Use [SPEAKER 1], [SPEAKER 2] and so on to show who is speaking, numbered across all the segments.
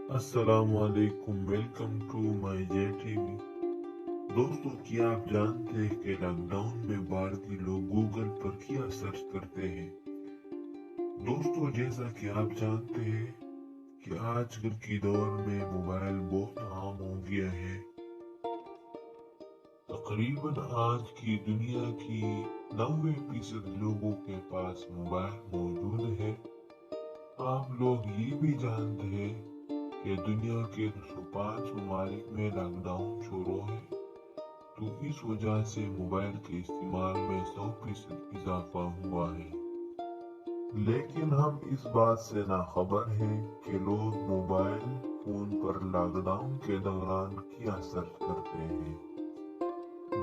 [SPEAKER 1] السلام علیکم، welcome to my J T V. دوستو، کیا آپ جانتے ہیں کہ لاک ڈاؤن میں بھارتی لوگ گوگل پر کیا سرچ کرتے ہیں؟ دوستو، جیسا کہ آپ جانتے ہیں کہ آج کل کی دور میں موبائل بہت عام ہو گیا ہے۔ تقریباً آج کی دنیا کی 90% لوگوں کے پاس موبائل موجود ہے۔ آپ لوگ یہ بھی جانتے ہیں کہ دنیا کے 205 ممالک میں لاک ڈاؤن شروع ہے، تو اس وجہ سے موبائل کے استعمال میں 100% اضافہ ہوا ہے۔ لیکن ہم اس بات سے ناخبر ہیں کہ لوگ موبائل فون پر لاک ڈاؤن کے دوران کیا سرچ کرتے ہیں۔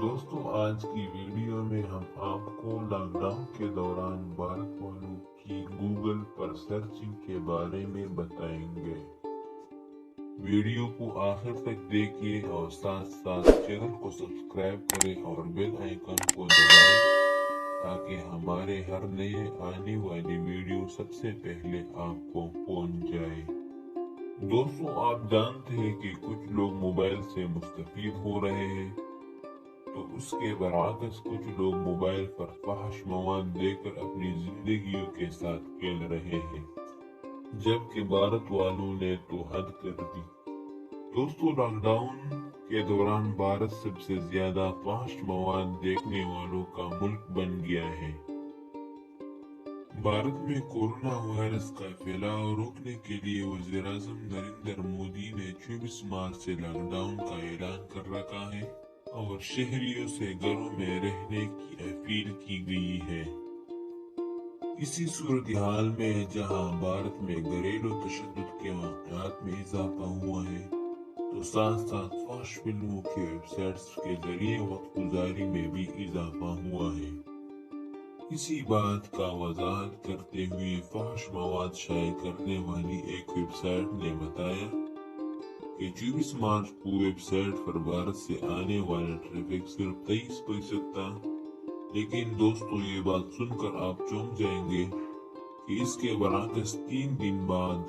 [SPEAKER 1] دوستو، آج کی ویڈیو میں ہم آپ کو لاک ڈاؤن کے دوران بھارت والوں کی گوگل پر سرچنگ کے بارے میں بتائیں گے۔ ویڈیو کو آخر تک دیکھیے اور ساتھ ساتھ چینل کو سبسکرائب کریں اور بیل آئیکن کو دبائیں تاکہ ہمارے ہر نئے آنے والی ویڈیو سب سے پہلے آپ کو پہنچ جائے۔ دوستو، آپ جانتے ہیں کہ کچھ لوگ موبائل سے مستفید ہو رہے ہیں، تو اس کے برعکس کچھ لوگ موبائل پر فحش مواد دیکھ کر اپنی زندگیوں کے ساتھ کھیل رہے ہیں، جبکہ بھارت والوں نے تو حد کر دی۔ دوستو، لاک ڈاؤن کے دوران بھارت سب سے زیادہ فحش مواد دیکھنے والوں کا ملک بن گیا ہے۔ بھارت میں کورونا وائرس کا پھیلاؤ روکنے کے لیے وزیر اعظم نریندر مودی نے 24 مارچ سے لاک ڈاؤن کا اعلان کر رکھا ہے اور شہریوں سے گھروں میں رہنے کی اپیل کی گئی ہے۔ اسی صورتحال میں جہاں بھارت میں گھریلو تشدد کے واقعات میں اضافہ ہوا ہے، تو ساتھ ساتھ فحش فلموں کی ویب سائٹس کے ذریعے وقت گزاری میں بھی اضافہ ہوا ہے۔ اسی بات کا وضاحت کرتے ہوئے فحش مواد شائع کرنے والی ایک ویب سائٹ نے بتایا کہ 24 مارچ کو ویب سائٹ پر بھارت سے آنے والا ٹریفک صرف 23% تھا۔ لیکن دوستو، یہ بات سن کر آپ چونک جائیں گے کہ اس کے برعکس 3 دن بعد،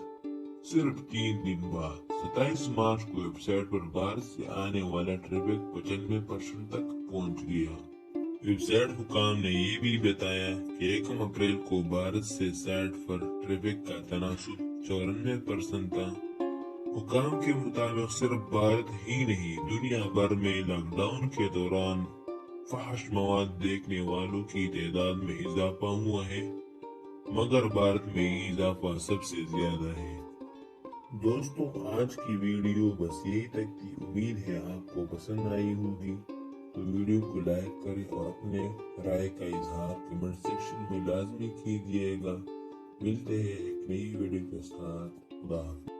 [SPEAKER 1] صرف 3 دن بعد 27 مارچ کو ویب سائٹ پر بھارت سے آنے والا ٹریفک 95% تک پہنچ گیا۔ ویب سائٹ حکام نے یہ بھی بتایا کہ 1 اپریل کو بھارت سے سائٹ پر ٹریفک کا تناسب 94% تھا۔ حکام کے مطابق صرف بھارت ہی نہیں، دنیا بھر میں لاک ڈاؤن کے دوران فحش مواد دیکھنے والوں کی تعداد میں اضافہ ہوا ہے، مگر بھارت میں یہ اضافہ سب سے زیادہ ہے۔ دوستو، آج کی ویڈیو بس یہی تک تھی۔ امید ہے آپ کو پسند آئی ہوگی، تو ویڈیو کو لائک کریں اور اپنے رائے کا اظہار کمنٹ سیکشن میں لازمی کیجیے گا۔ ملتے ہیں ایک نئی ویڈیو کے ساتھ۔ خدا حافظ۔